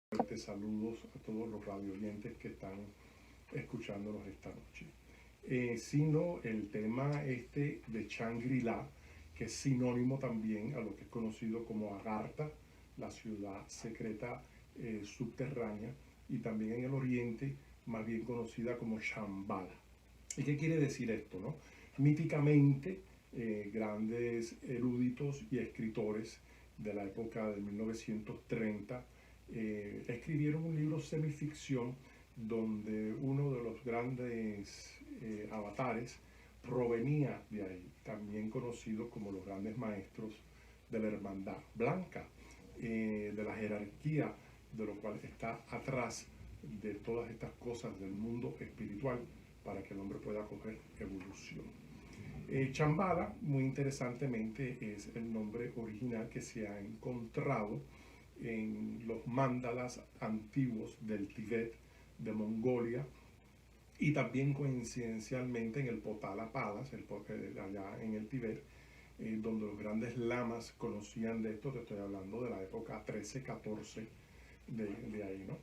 Saludos a todos los radioyentes que están escuchándonos esta noche. Sino el tema de Shangri-La, que es sinónimo también a lo que es conocido como Agartha, la ciudad secreta subterránea, y también en el oriente, más bien conocida como Shambhala. ¿Y qué quiere decir esto, no? Míticamente, grandes eruditos y escritores de la época de 1930 escribieron un libro semificción donde uno de los grandes avatares provenía de ahí, también conocido como los grandes maestros de la Hermandad Blanca, de la jerarquía de lo cual está atrás de todas estas cosas del mundo espiritual para que el hombre pueda coger evolución. Shambhala, muy interesantemente, es el nombre original que se ha encontrado en los mandalas antiguos del Tíbet, de Mongolia, y también coincidencialmente en el Potala Palace, allá en el Tíbet, donde los grandes lamas conocían de esto. Te estoy hablando de la época 13-14 de ahí, ¿no?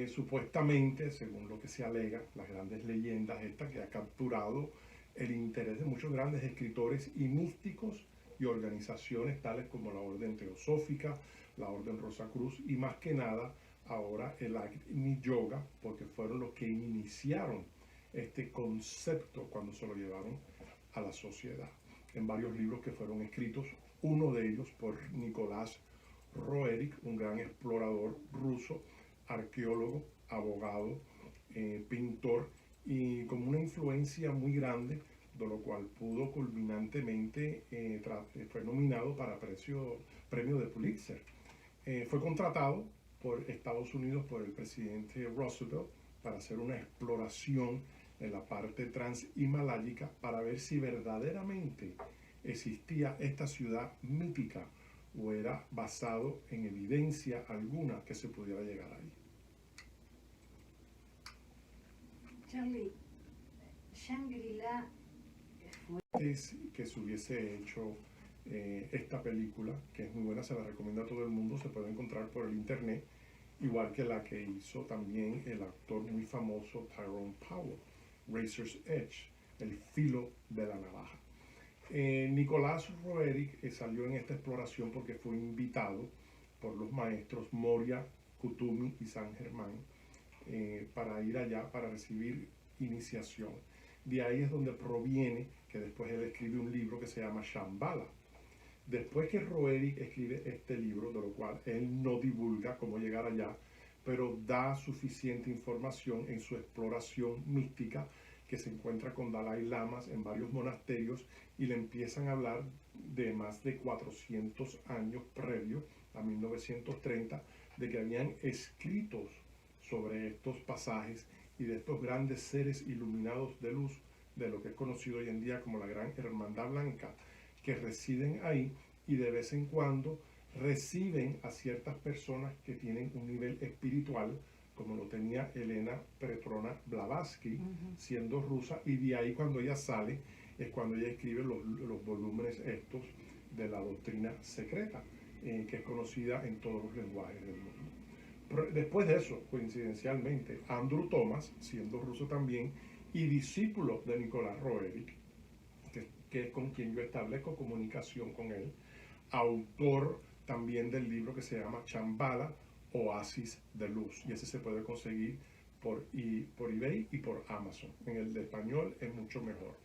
Supuestamente, según lo que se alega, las grandes leyendas estas, que ha capturado el interés de muchos grandes escritores y místicos y organizaciones tales como la Orden Teosófica, la Orden Rosacruz y más que nada ahora el Agni Yoga, porque fueron los que iniciaron este concepto cuando se lo llevaron a la sociedad. En varios libros que fueron escritos, uno de ellos por Nicolás Roerich, un gran explorador ruso, arqueólogo, abogado, pintor, y con una influencia muy grande, de lo cual pudo culminantemente, fue nominado para premio de Pulitzer. Fue contratado por Estados Unidos, por el presidente Roosevelt, para hacer una exploración en la parte transhimaláyica para ver si verdaderamente existía esta ciudad mítica o era basado en evidencia alguna que se pudiera llegar ahí. Charlie, Shangri-La fue... Antes que se hubiese hecho esta película, que es muy buena, se la recomiendo a todo el mundo, se puede encontrar por el internet, igual que la que hizo también el actor muy famoso Tyrone Power, Razor's Edge, el filo de la navaja. Nicolás Roerich salió en esta exploración porque fue invitado por los maestros Moria, Kutumi y San Germán para ir allá para recibir iniciación. De ahí es donde proviene que después él escribe un libro que se llama Shambhala. Después que Roerich escribe este libro, de lo cual él no divulga cómo llegar allá, pero da suficiente información en su exploración mística, que se encuentra con Dalai Lamas en varios monasterios y le empiezan a hablar de más de 400 años previos a 1930, de que habían escritos sobre estos pasajes y de estos grandes seres iluminados de luz, de lo que es conocido hoy en día como la Gran Hermandad Blanca, que residen ahí y de vez en cuando reciben a ciertas personas que tienen un nivel espiritual, como lo tenía Elena Petrona Blavatsky, siendo rusa, y de ahí cuando ella sale es cuando ella escribe los volúmenes estos de la doctrina secreta, que es conocida en todos los lenguajes del mundo. Después de eso, coincidencialmente, Andrew Thomas, siendo ruso también, y discípulo de Nicolás Roerich, que es con quien yo establezco comunicación con él, autor también del libro que se llama Shambhala, Oasis de Luz, y ese se puede conseguir por eBay y por Amazon. En el de español es mucho mejor.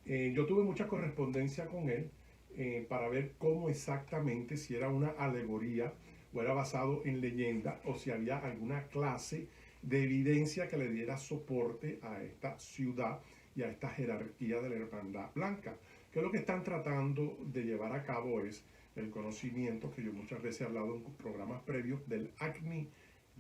Yo tuve mucha correspondencia con él para ver cómo exactamente, si era una alegoría o era basado en leyenda, o si había alguna clase de evidencia que le diera soporte a esta ciudad y a esta jerarquía de la Hermandad Blanca. Que lo que están tratando de llevar a cabo es el conocimiento, que yo muchas veces he hablado en programas previos, del Agni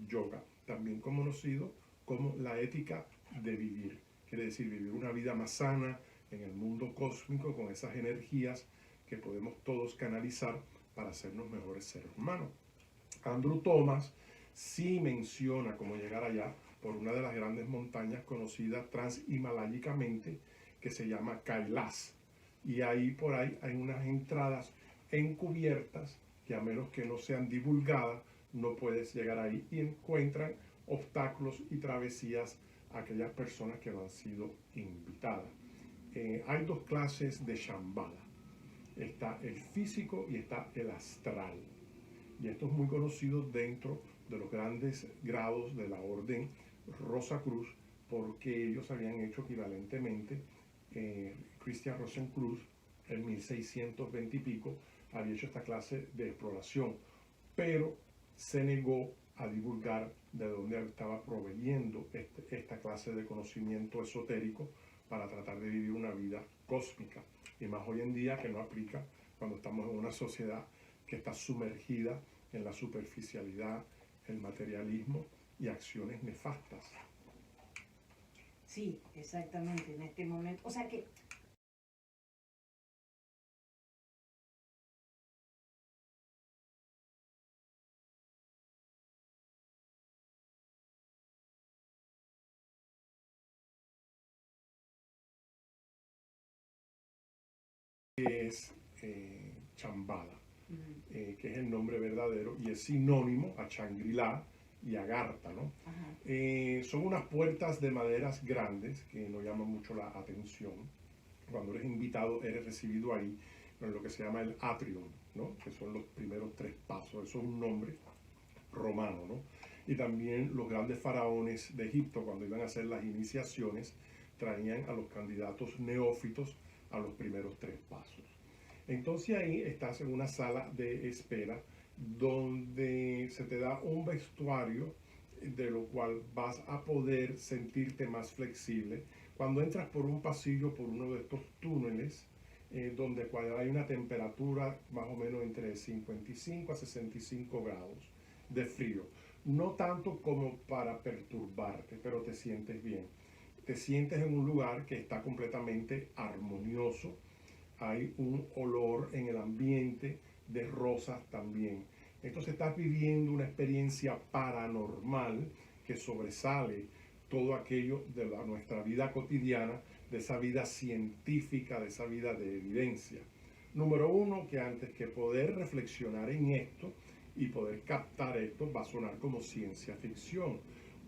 Yoga, también conocido como la ética de vivir. Quiere decir, vivir una vida más sana en el mundo cósmico con esas energías que podemos todos canalizar para hacernos mejores seres humanos. Andrew Thomas sí menciona cómo llegar allá por una de las grandes montañas conocidas transhimaláyicamente, que se llama Kailas. Y ahí por ahí hay unas entradas encubiertas que, a menos que no sean divulgadas, no puedes llegar ahí, y encuentran obstáculos y travesías a aquellas personas que no han sido invitadas. Hay dos clases de Shambhala. Está el físico y está el astral. Y esto es muy conocido dentro de los grandes grados de la orden Rosacruz, porque ellos habían hecho equivalentemente, Christian Rosenkreuz en 1620 y pico había hecho esta clase de exploración, pero se negó a divulgar de dónde estaba proveyendo esta clase de conocimiento esotérico para tratar de vivir una vida cósmica, y más hoy en día, que no aplica cuando estamos en una sociedad que está sumergida en la superficialidad, el materialismo y acciones nefastas. Sí, exactamente, en este momento. O sea que Es Shambhala, que es el nombre verdadero y es sinónimo a Shangri-La y a Gartha, ¿no? Son unas puertas de maderas grandes que nos llaman mucho la atención. Cuando eres invitado, eres recibido ahí en lo que se llama el atrium, ¿no? Que son los primeros 3 pasos. Eso es un nombre romano, ¿no? Y también los grandes faraones de Egipto, cuando iban a hacer las iniciaciones, traían a los candidatos neófitos a los primeros 3 pasos. Entonces ahí estás en una sala de espera donde se te da un vestuario de lo cual vas a poder sentirte más flexible. Cuando entras por un pasillo, por uno de estos túneles, donde hay una temperatura más o menos entre 55 a 65 grados de frío. No tanto como para perturbarte, pero te sientes bien. Te sientes en un lugar que está completamente armonioso. Hay un olor en el ambiente de rosas también. Entonces estás viviendo una experiencia paranormal que sobresale todo aquello de nuestra vida cotidiana, de esa vida científica, de esa vida de evidencia. Número uno, que antes que poder reflexionar en esto y poder captar esto, va a sonar como ciencia ficción.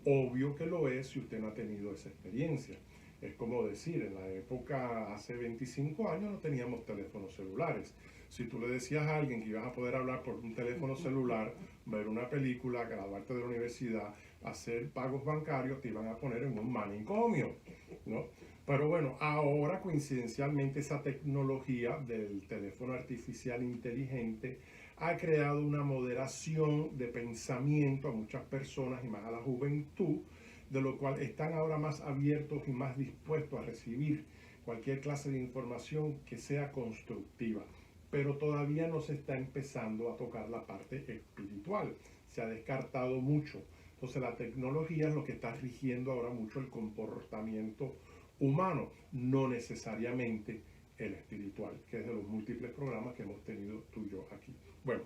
Obvio que lo es si usted no ha tenido esa experiencia. Es como decir, en la época, hace 25 años, no teníamos teléfonos celulares. Si tú le decías a alguien que ibas a poder hablar por un teléfono celular, ver una película, graduarte de la universidad, hacer pagos bancarios, te iban a poner en un manicomio, ¿no? Pero bueno, ahora coincidencialmente esa tecnología del teléfono artificial inteligente ha creado una moderación de pensamiento a muchas personas y más a la juventud, de lo cual están ahora más abiertos y más dispuestos a recibir cualquier clase de información que sea constructiva. Pero todavía no se está empezando a tocar la parte espiritual. Se ha descartado mucho. Entonces la tecnología es lo que está rigiendo ahora mucho el comportamiento humano, no necesariamente el espiritual, que es de los múltiples programas que hemos tenido tú y yo aquí. Bueno,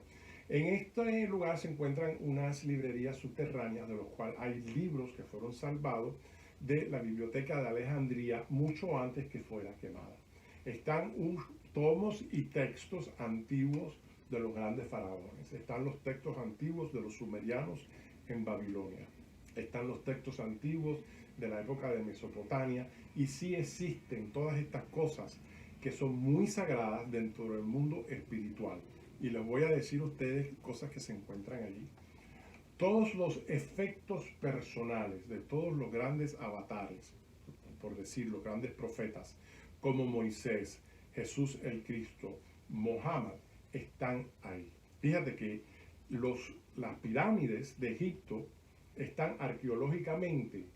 en este lugar se encuentran unas librerías subterráneas, de los cuales hay libros que fueron salvados de la biblioteca de Alejandría mucho antes que fuera quemada. Están tomos y textos antiguos de los grandes faraones. Están los textos antiguos de los sumerianos en Babilonia. Están los textos antiguos de la época de Mesopotamia, y sí existen todas estas cosas que son muy sagradas dentro del mundo espiritual. Y les voy a decir a ustedes cosas que se encuentran allí. Todos los efectos personales de todos los grandes avatares, por decir, los grandes profetas, como Moisés, Jesús el Cristo, Mohammed, están ahí. Fíjate que las pirámides de Egipto están arqueológicamente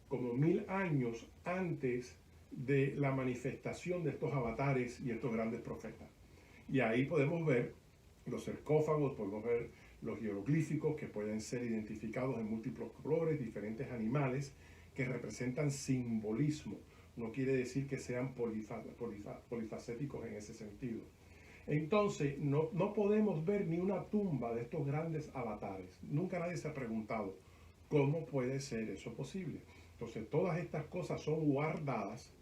como 1000 años antes de la manifestación de estos avatares y estos grandes profetas. Y ahí podemos ver los sarcófagos, podemos ver los jeroglíficos que pueden ser identificados en múltiples colores, diferentes animales que representan simbolismo. No quiere decir que sean polifacéticos en ese sentido. Entonces, no podemos ver ni una tumba de estos grandes avatares. Nunca nadie se ha preguntado cómo puede ser eso posible. Entonces, todas estas cosas son guardadas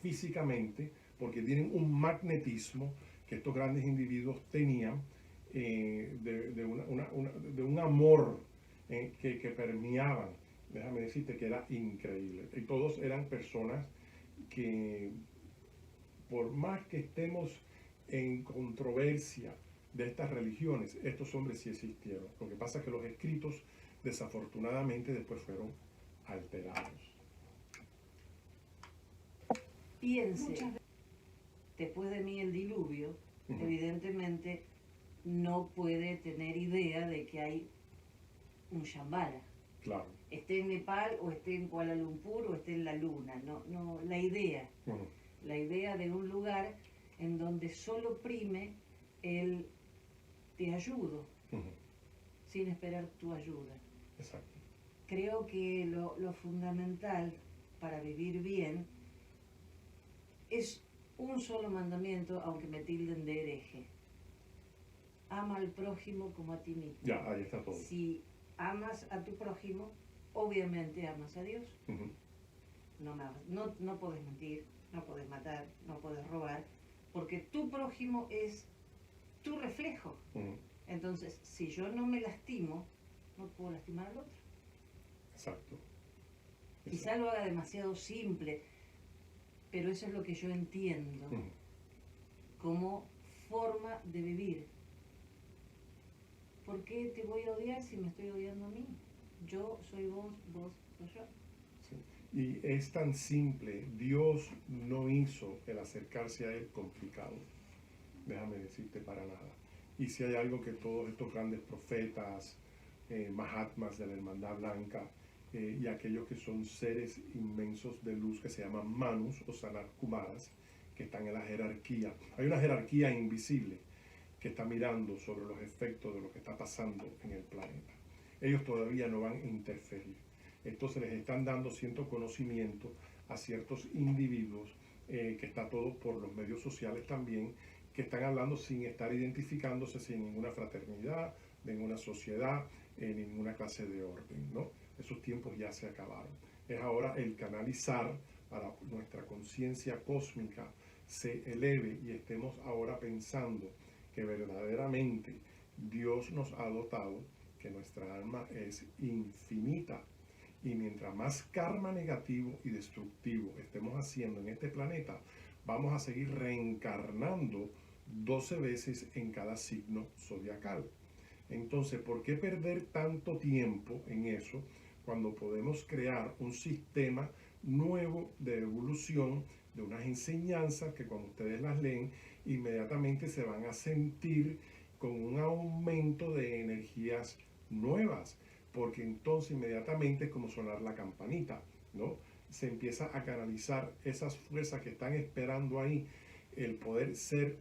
físicamente porque tienen un magnetismo que estos grandes individuos tenían, de un amor que permeaban. Déjame decirte que era increíble. Y todos eran personas que, por más que estemos en controversia de estas religiones, estos hombres sí existieron. Lo que pasa es que los escritos, desafortunadamente, después fueron alterados. Piense, después de mí el diluvio, evidentemente no puede tener idea de que hay un Shambhala. Claro. Esté en Nepal o esté en Kuala Lumpur o esté en la luna. No, la idea. La idea de un lugar en donde solo prime el te ayudo, sin esperar tu ayuda. Exacto. Creo que lo fundamental para vivir bien es un solo mandamiento, aunque me tilden de hereje. Ama al prójimo como a ti mismo. Ya, ahí está todo. Si amas a tu prójimo, obviamente amas a Dios. No puedes mentir, no puedes matar, no puedes robar, porque tu prójimo es tu reflejo. Entonces, si yo no me lastimo, no puedo lastimar al otro. Exacto. Quizá lo haga demasiado simple, pero eso es lo que yo entiendo como forma de vivir. ¿Por qué te voy a odiar si me estoy odiando a mí? Yo soy vos, vos soy yo. Sí. Y es tan simple. Dios no hizo el acercarse a Él complicado. Déjame decirte, para nada. Y si hay algo que todos estos grandes profetas, Mahatmas de la Hermandad Blanca, y aquellos que son seres inmensos de luz que se llaman Manus o Sanat Kumaras, que están en la jerarquía. Hay una jerarquía invisible que está mirando sobre los efectos de lo que está pasando en el planeta. Ellos todavía no van a interferir. Entonces les están dando cierto conocimiento a ciertos individuos, que está todo por los medios sociales también, que están hablando sin estar identificándose, sin ninguna fraternidad, ninguna sociedad, ninguna clase de orden, ¿no? Esos tiempos ya se acabaron. Es ahora el canalizar para nuestra conciencia cósmica se eleve y estemos ahora pensando que verdaderamente Dios nos ha dotado, que nuestra alma es infinita. Y mientras más karma negativo y destructivo estemos haciendo en este planeta, vamos a seguir reencarnando 12 veces en cada signo zodiacal. Entonces, ¿por qué perder tanto tiempo en eso cuando podemos crear un sistema nuevo de evolución, de unas enseñanzas que cuando ustedes las leen, inmediatamente se van a sentir con un aumento de energías nuevas? Porque entonces inmediatamente es como sonar la campanita, ¿no? Se empieza a canalizar esas fuerzas que están esperando ahí, el poder ser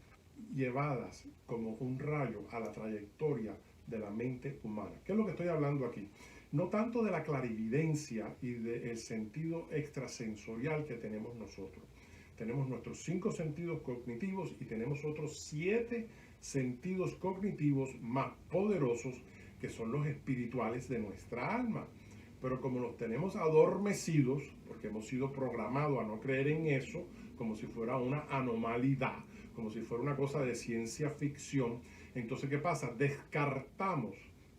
llevadas como un rayo a la trayectoria de la mente humana. ¿Qué es lo que estoy hablando aquí? No tanto de la clarividencia y del sentido extrasensorial que tenemos nosotros. Tenemos nuestros 5 sentidos cognitivos y tenemos otros 7 sentidos cognitivos más poderosos, que son los espirituales de nuestra alma. Pero como los tenemos adormecidos, porque hemos sido programados a no creer en eso, como si fuera una anomalidad, como si fuera una cosa de ciencia ficción, entonces ¿qué pasa? Descartamos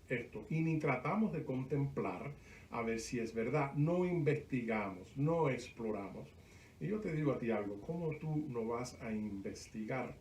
esto y ni tratamos de contemplar a ver si es verdad. No investigamos, no exploramos. Y yo te digo a ti algo, ¿cómo tú no vas a investigar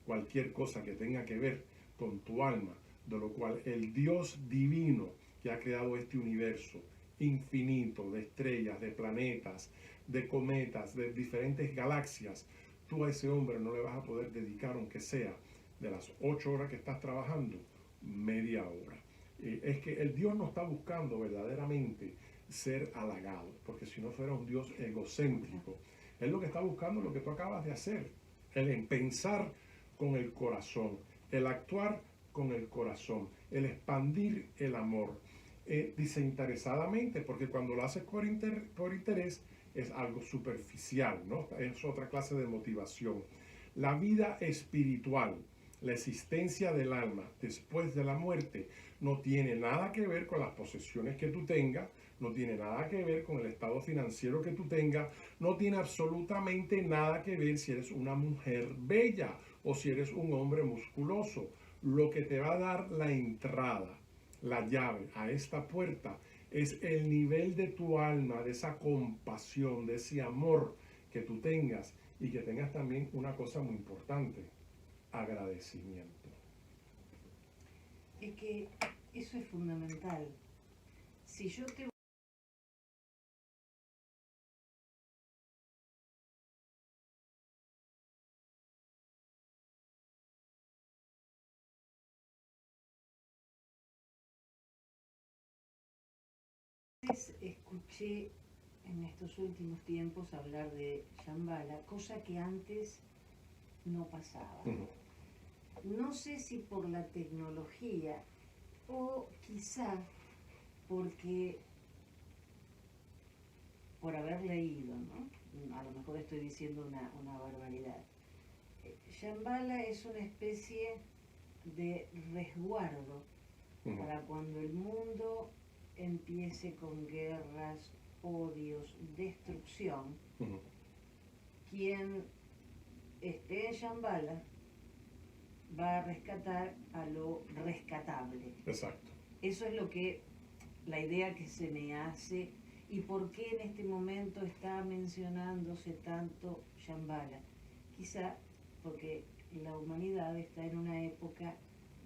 cualquier cosa que tenga que ver con tu alma? De lo cual el Dios divino que ha creado este universo infinito de estrellas, de planetas, de cometas, de diferentes galaxias, tú a ese hombre no le vas a poder dedicar, aunque sea de las 8 horas que estás trabajando, media hora. Es que el Dios no está buscando verdaderamente ser halagado, porque si no fuera un Dios egocéntrico, Él lo que está buscando es lo que tú acabas de hacer, el pensar con el corazón, el actuar con el corazón, el expandir el amor, desinteresadamente, porque cuando lo haces por interés es algo superficial, ¿no? Es otra clase de motivación. La vida espiritual, la existencia del alma después de la muerte, no tiene nada que ver con las posesiones que tú tengas, no tiene nada que ver con el estado financiero que tú tengas, no tiene absolutamente nada que ver si eres una mujer bella o si eres un hombre musculoso. Lo que te va a dar la entrada, la llave a esta puerta, es el nivel de tu alma, de esa compasión, de ese amor que tú tengas, y que tengas también una cosa muy importante: agradecimiento. Es que eso es fundamental. Si yo te escuché en estos últimos tiempos hablar de Shambhala, cosa que antes no pasaba. No sé si por la tecnología o quizá porque por haber leído, ¿no? A lo mejor estoy diciendo una barbaridad. Shambhala es una especie de resguardo para cuando el mundo empiece con guerras, odios, destrucción. Quien esté en Shambhala va a rescatar a lo rescatable. Exacto. Eso es la idea que se me hace. ¿Y por qué en este momento está mencionándose tanto Shambhala? Quizá porque la humanidad está en una época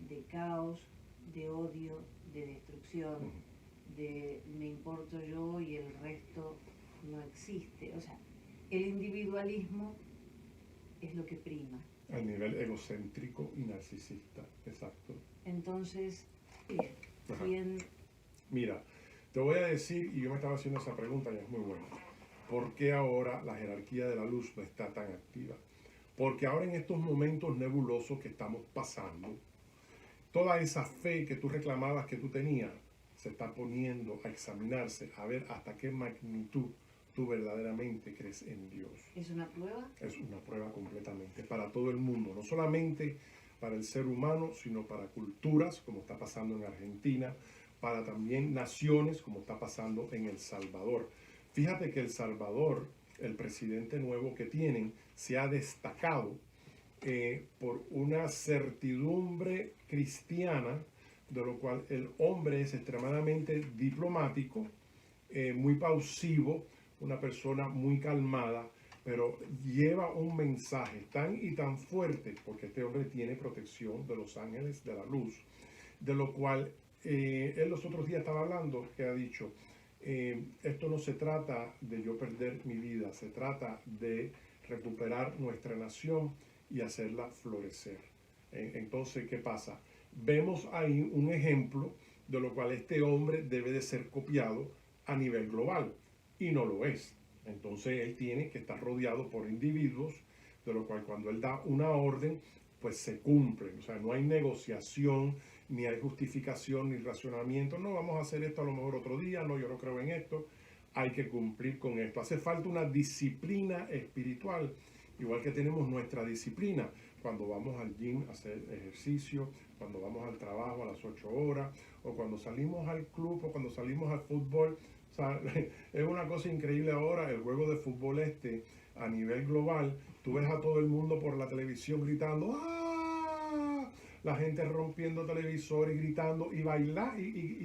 de caos, de odio, de destrucción, de me importo yo y el resto no existe. O sea, el individualismo es lo que prima. Al nivel egocéntrico y narcisista, exacto. Entonces, bien. Mira, te voy a decir, y yo me estaba haciendo esa pregunta y es muy buena: ¿por qué ahora la jerarquía de la luz no está tan activa? Porque ahora, en estos momentos nebulosos que estamos pasando, toda esa fe que tú reclamabas que tú tenías se está poniendo a examinarse, a ver hasta qué magnitud tú verdaderamente crees en Dios. ¿Es una prueba? Es una prueba completamente para todo el mundo, no solamente para el ser humano, sino para culturas, como está pasando en Argentina, para también naciones, como está pasando en El Salvador. Fíjate que El Salvador, el presidente nuevo que tienen, se ha destacado por una certidumbre cristiana, de lo cual el hombre es extremadamente diplomático, muy pausivo, una persona muy calmada, pero lleva un mensaje tan y tan fuerte, porque este hombre tiene protección de los ángeles de la luz, de lo cual él los otros días estaba hablando, que ha dicho, esto no se trata de yo perder mi vida, se trata de recuperar nuestra nación y hacerla florecer. Entonces, ¿qué pasa? Vemos ahí un ejemplo de lo cual este hombre debe de ser copiado a nivel global, y no lo es. Entonces él tiene que estar rodeado por individuos, de lo cual cuando él da una orden, pues se cumple. O sea, no hay negociación, ni hay justificación, ni racionamiento. No, vamos a hacer esto a lo mejor otro día, no, yo no creo en esto. Hay que cumplir con esto. Hace falta una disciplina espiritual, igual que tenemos nuestra disciplina cuando vamos al gym a hacer ejercicio, cuando vamos al trabajo a las 8 horas, o cuando salimos al club, o cuando salimos al fútbol. O sea, es una cosa increíble ahora el juego de fútbol a nivel global. Tú ves a todo el mundo por la televisión gritando, ¡ah! La gente rompiendo televisores, gritando y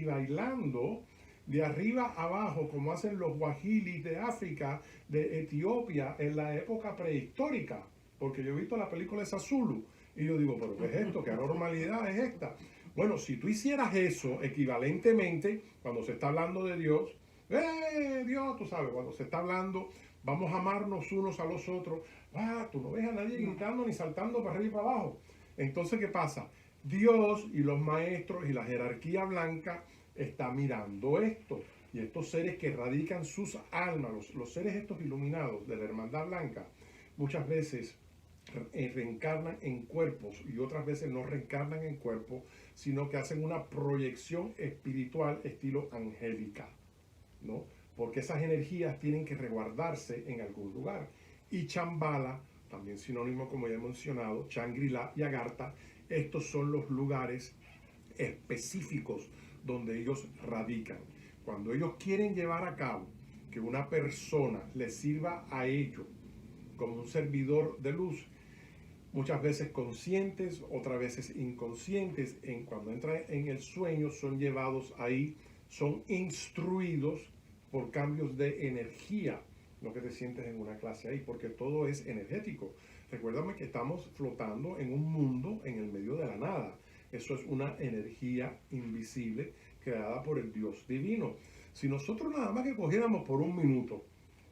bailando de arriba a abajo, como hacen los guajilis de África, de Etiopía, en la época prehistórica. Porque yo he visto la película de Zulu y yo digo, ¿pero qué es esto? ¿Qué anormalidad es esta? Bueno, si tú hicieras eso equivalentemente, cuando se está hablando de Dios, Dios, tú sabes, cuando se está hablando, vamos a amarnos unos a los otros, tú no ves a nadie gritando ni saltando para arriba y para abajo. Entonces, ¿qué pasa? Dios y los maestros y la jerarquía blanca está mirando esto. Y estos seres que radican sus almas, los seres estos iluminados de la hermandad blanca, muchas veces reencarnan en cuerpos y otras veces no reencarnan en cuerpos, sino que hacen una proyección espiritual estilo angélica, ¿no? Porque esas energías tienen que resguardarse en algún lugar. Y Shambhala, también sinónimo como ya he mencionado, Shangri-La y Agartha, estos son los lugares específicos donde ellos radican. Cuando ellos quieren llevar a cabo que una persona les sirva a ellos como un servidor de luz, muchas veces conscientes, otras veces inconscientes. Cuando entran en el sueño son llevados ahí, son instruidos por cambios de energía, lo que te sientes en una clase ahí, porque todo es energético. Recuérdame que estamos flotando en un mundo en el medio de la nada. Eso es una energía invisible creada por el Dios divino. Si nosotros nada más que cogiéramos por un minuto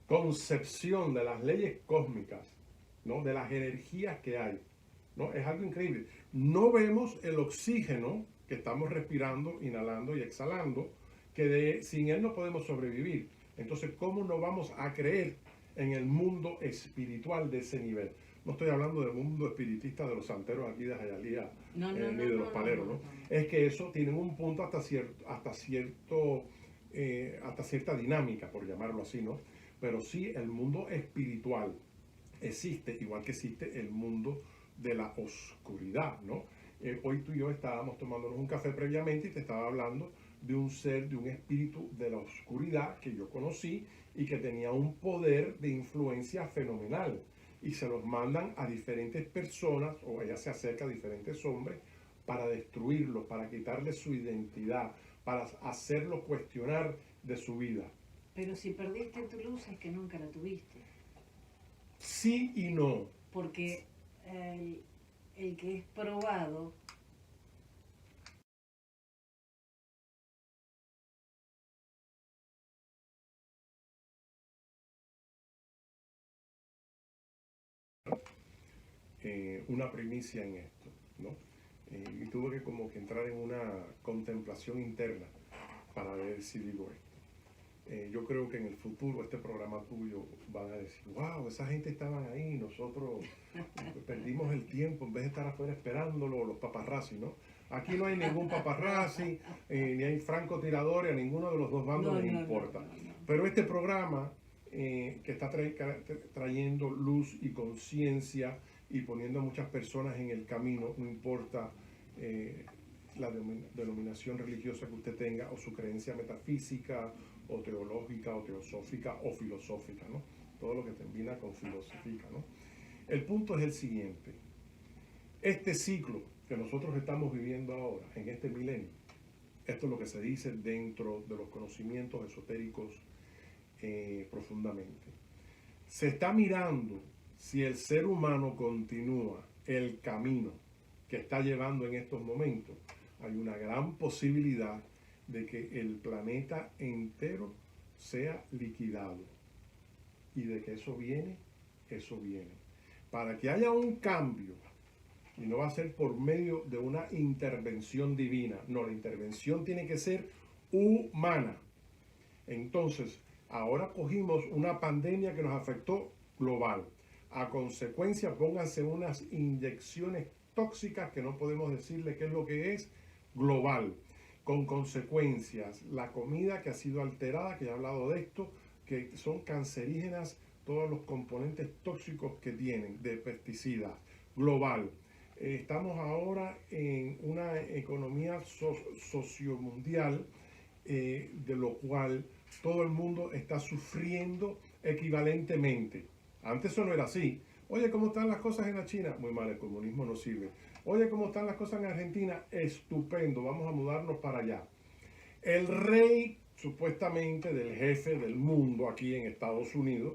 concepción de las leyes cósmicas, ¿no? De las energías que hay, ¿no? Es algo increíble. No vemos el oxígeno que estamos respirando, inhalando y exhalando, que sin él no podemos sobrevivir. Entonces, ¿cómo no vamos a creer en el mundo espiritual de ese nivel? No estoy hablando del mundo espiritista de los santeros aquí de Jayalía, ni de los paleros, ¿no? Es que eso tiene un punto hasta cierta dinámica, por llamarlo así, ¿no? Pero sí, el mundo espiritual existe, igual que existe el mundo de la oscuridad, ¿no? Hoy tú y yo estábamos tomándonos un café previamente y te estaba hablando de un ser, de un espíritu de la oscuridad que yo conocí y que tenía un poder de influencia fenomenal. Y se los mandan a diferentes personas, o ella se acerca a diferentes hombres, para destruirlos, para quitarles su identidad, para hacerlos cuestionar de su vida. Pero si perdiste tu luz es que nunca la tuviste. Sí y no. Porque el que es probado una primicia en esto, ¿no? Y tuve que como que entrar en una contemplación interna para ver si digo esto. Yo creo que en el futuro este programa tuyo van a decir, wow, esa gente estaban ahí, nosotros perdimos el tiempo en vez de estar afuera esperándolo, los paparazzi, ¿no? Aquí no hay ningún paparazzi, ni hay francotiradores, a ninguno de los dos bandos les importa. Pero este programa que está trayendo luz y conciencia y poniendo a muchas personas en el camino, no importa la denominación religiosa que usted tenga, o su creencia metafísica, o teológica, o teosófica, o filosófica, ¿no? Todo lo que termina con filosófica, ¿no? El punto es el siguiente. Este ciclo que nosotros estamos viviendo ahora, en este milenio, esto es lo que se dice dentro de los conocimientos esotéricos profundamente. Se está mirando si el ser humano continúa el camino que está llevando en estos momentos. Hay una gran posibilidad de que el planeta entero sea liquidado. Y de que eso viene. Para que haya un cambio, y no va a ser por medio de una intervención divina, no, la intervención tiene que ser humana. Entonces, ahora cogimos una pandemia que nos afectó global. A consecuencia, pónganse unas inyecciones tóxicas que no podemos decirle qué es lo que es, global. Con consecuencias, la comida que ha sido alterada, que he hablado de esto, que son cancerígenas, todos los componentes tóxicos que tienen de pesticidas, global. Estamos ahora en una economía sociomundial, de lo cual todo el mundo está sufriendo equivalentemente. Antes eso no era así. Oye, ¿cómo están las cosas en la China? Muy mal, el comunismo no sirve. Oye, ¿cómo están las cosas en Argentina? Estupendo, vamos a mudarnos para allá. El rey, supuestamente, del jefe del mundo aquí en Estados Unidos,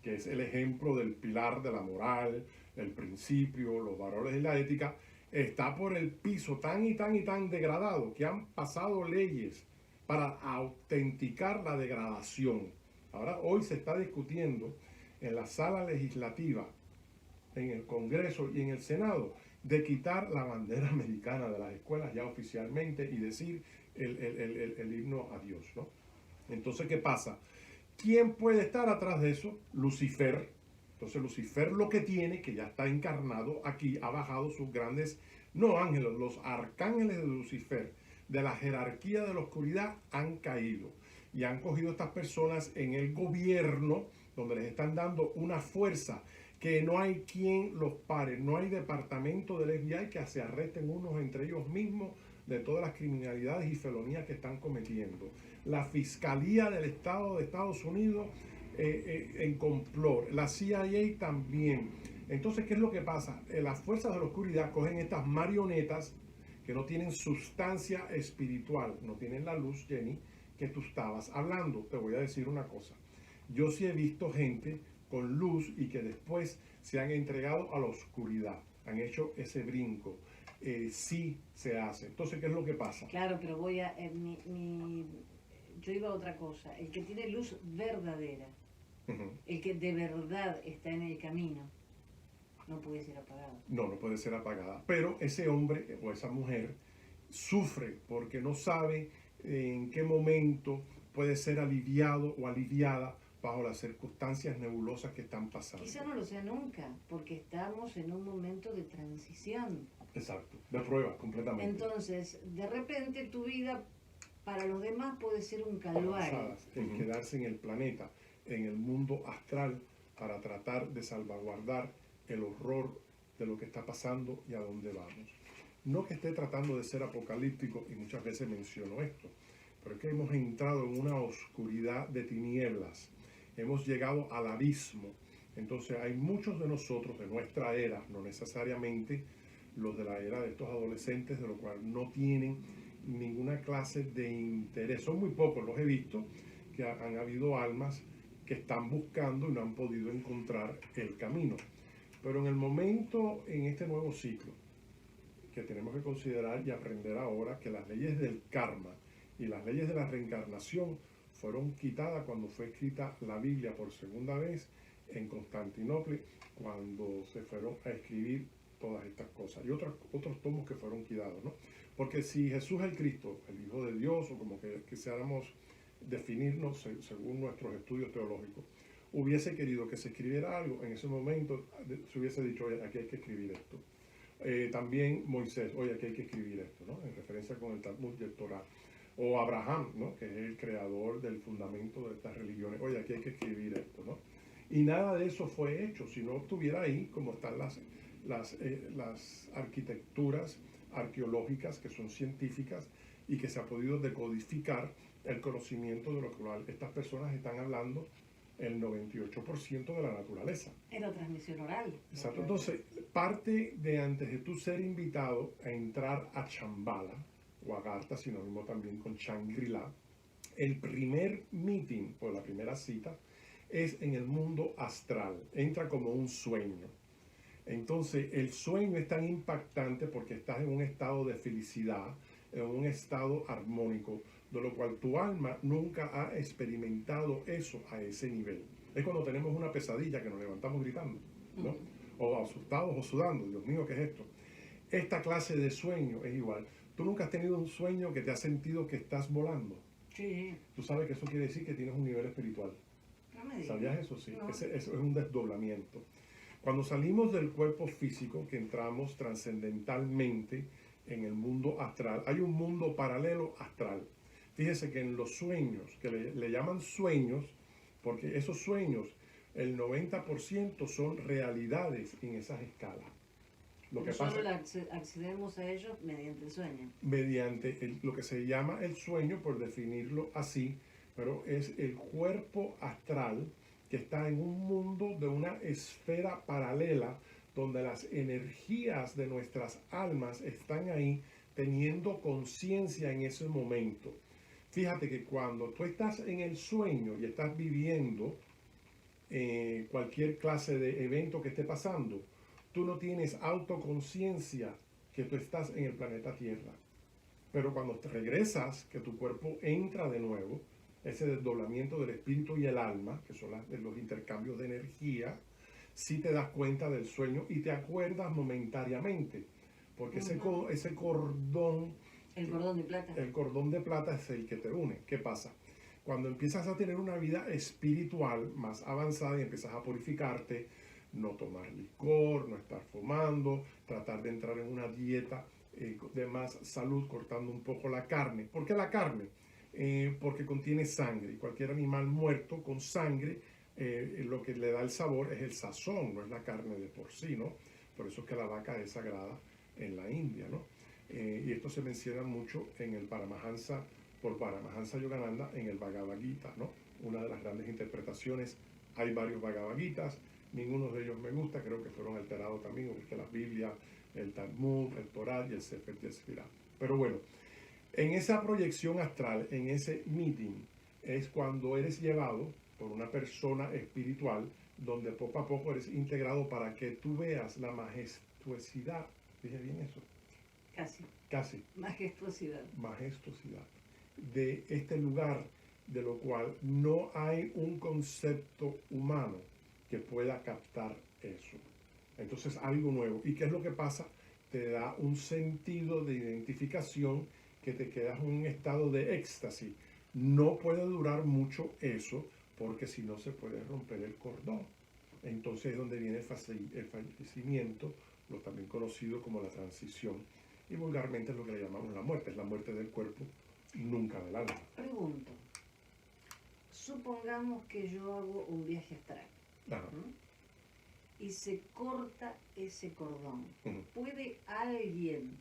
que es el ejemplo del pilar de la moral, el principio, los valores y la ética, está por el piso tan y tan degradado que han pasado leyes para autenticar la degradación. Ahora, hoy se está discutiendo en la sala legislativa, en el Congreso y en el Senado, de quitar la bandera americana de las escuelas ya oficialmente y decir el himno a Dios, ¿no? Entonces, ¿qué pasa? ¿Quién puede estar atrás de eso? Lucifer. Entonces, Lucifer lo que tiene, que ya está encarnado aquí, ha bajado sus grandes, no ángeles, los arcángeles de Lucifer, de la jerarquía de la oscuridad, han caído. Y han cogido estas personas en el gobierno, donde les están dando una fuerza que no hay quien los pare, no hay departamento del FBI que se arresten unos entre ellos mismos de todas las criminalidades y felonías que están cometiendo. La Fiscalía del Estado de Estados Unidos en complot, la CIA también, Entonces, ¿qué es lo que pasa? Las fuerzas de la oscuridad cogen estas marionetas que no tienen sustancia espiritual, no tienen la luz, Jenny, que tú estabas hablando. Te voy a decir una cosa. Yo sí he visto gente con luz y que después se han entregado a la oscuridad, han hecho ese brinco. Sí se hace. Entonces, ¿qué es lo que pasa? Claro, pero voy a... yo iba a otra cosa. El que tiene luz verdadera, el que de verdad está en el camino, no puede ser apagado. No, no puede ser apagada. Pero ese hombre o esa mujer sufre porque no sabe en qué momento puede ser aliviado o aliviada bajo las circunstancias nebulosas que están pasando. Quizá no lo sea nunca, porque estamos en un momento de transición. Exacto, de prueba, completamente. Entonces, de repente tu vida para los demás puede ser un calvario. El quedarse en el planeta, en el mundo astral, para tratar de salvaguardar el horror de lo que está pasando y a dónde vamos. No que esté tratando de ser apocalíptico, y muchas veces menciono esto, pero es que hemos entrado en una oscuridad de tinieblas. Hemos llegado al abismo. Entonces hay muchos de nosotros de nuestra era, no necesariamente los de la era de estos adolescentes, de lo cual no tienen ninguna clase de interés. Son muy pocos, los he visto, que han habido almas que están buscando y no han podido encontrar el camino. Pero en el momento, en este nuevo ciclo, que tenemos que considerar y aprender ahora que las leyes del karma y las leyes de la reencarnación fueron quitadas cuando fue escrita la Biblia por segunda vez en Constantinopla, cuando se fueron a escribir todas estas cosas y otros tomos que fueron quitados, ¿no? Porque si Jesús el Cristo, el Hijo de Dios, o como que quisiéramos definirnos según nuestros estudios teológicos, hubiese querido que se escribiera algo, en ese momento se hubiese dicho, oye, aquí hay que escribir esto. También Moisés, oye, aquí hay que escribir esto, ¿no? En referencia con el Talmud y el Torah. O Abraham, ¿no? Que es el creador del fundamento de estas religiones, oye, aquí hay que escribir esto, ¿no? Y nada de eso fue hecho, si no estuviera ahí, como están las arquitecturas arqueológicas que son científicas y que se ha podido decodificar el conocimiento de lo cual estas personas están hablando el 98% de la naturaleza. Era transmisión oral. Exacto. Entonces, parte de antes de tú ser invitado a entrar a Shambhala, o Agartha, sinónimo también con Shangri-La, el primer meeting o la primera cita es en el mundo astral. Entra como un sueño. Entonces, el sueño es tan impactante porque estás en un estado de felicidad, en un estado armónico, de lo cual tu alma nunca ha experimentado eso a ese nivel. Es cuando tenemos una pesadilla que nos levantamos gritando, ¿no? O asustados o sudando. Dios mío, ¿qué es esto? Esta clase de sueño es igual. ¿Tú nunca has tenido un sueño que te has sentido que estás volando? Sí. Tú sabes que eso quiere decir que tienes un nivel espiritual. No me digas. ¿Sabías eso? Sí. No. Eso es un desdoblamiento. Cuando salimos del cuerpo físico, que entramos trascendentalmente en el mundo astral, hay un mundo paralelo astral. Fíjese que en los sueños, que le llaman sueños, porque esos sueños, el 90% son realidades en esas escalas. Lo que solo accedemos a ellos mediante el sueño. Mediante lo que se llama el sueño, por definirlo así, pero es el cuerpo astral que está en un mundo de una esfera paralela donde las energías de nuestras almas están ahí teniendo conciencia en ese momento. Fíjate que cuando tú estás en el sueño y estás viviendo cualquier clase de evento que esté pasando, tú no tienes autoconciencia que tú estás en el planeta Tierra. Pero cuando te regresas, que tu cuerpo entra de nuevo, ese desdoblamiento del espíritu y el alma, que son los intercambios de energía, sí te das cuenta del sueño y te acuerdas momentáneamente. Porque ese cordón... El cordón de plata. El cordón de plata es el que te une. ¿Qué pasa? Cuando empiezas a tener una vida espiritual más avanzada y empiezas a purificarte, no tomar licor, no estar fumando, tratar de entrar en una dieta de más salud, cortando un poco la carne. ¿Por qué la carne? Porque contiene sangre, y cualquier animal muerto con sangre, lo que le da el sabor es el sazón, no es la carne de por sí, ¿no? Por eso es que la vaca es sagrada en la India, ¿no? Y esto se menciona mucho en el Paramahansa, por Paramahansa Yogananda, en el Bhagavad Gita, ¿no? Una de las grandes interpretaciones. Hay varios Bhagavad Gitas, ninguno de ellos me gusta, creo que fueron alterados también, igual que la Biblia, el Talmud, el Torah y el Sefer Yetzirah. Pero bueno, en esa proyección astral, en ese meeting, es cuando eres llevado por una persona espiritual, donde poco a poco eres integrado para que tú veas la majestuosidad. ¿Dije bien eso? Casi. Casi. Majestuosidad. Majestuosidad de este lugar, de lo cual no hay un concepto humano que pueda captar eso. Entonces, algo nuevo. ¿Y qué es lo que pasa? Te da un sentido de identificación que te quedas en un estado de éxtasis. No puede durar mucho eso, porque si no se puede romper el cordón. Entonces es donde viene el fallecimiento, lo también conocido como la transición. Y vulgarmente es lo que le llamamos la muerte, es la muerte del cuerpo, nunca del alma. Pregunto, supongamos que yo hago un viaje astral, ¿no? Y se corta ese cordón. ¿Puede alguien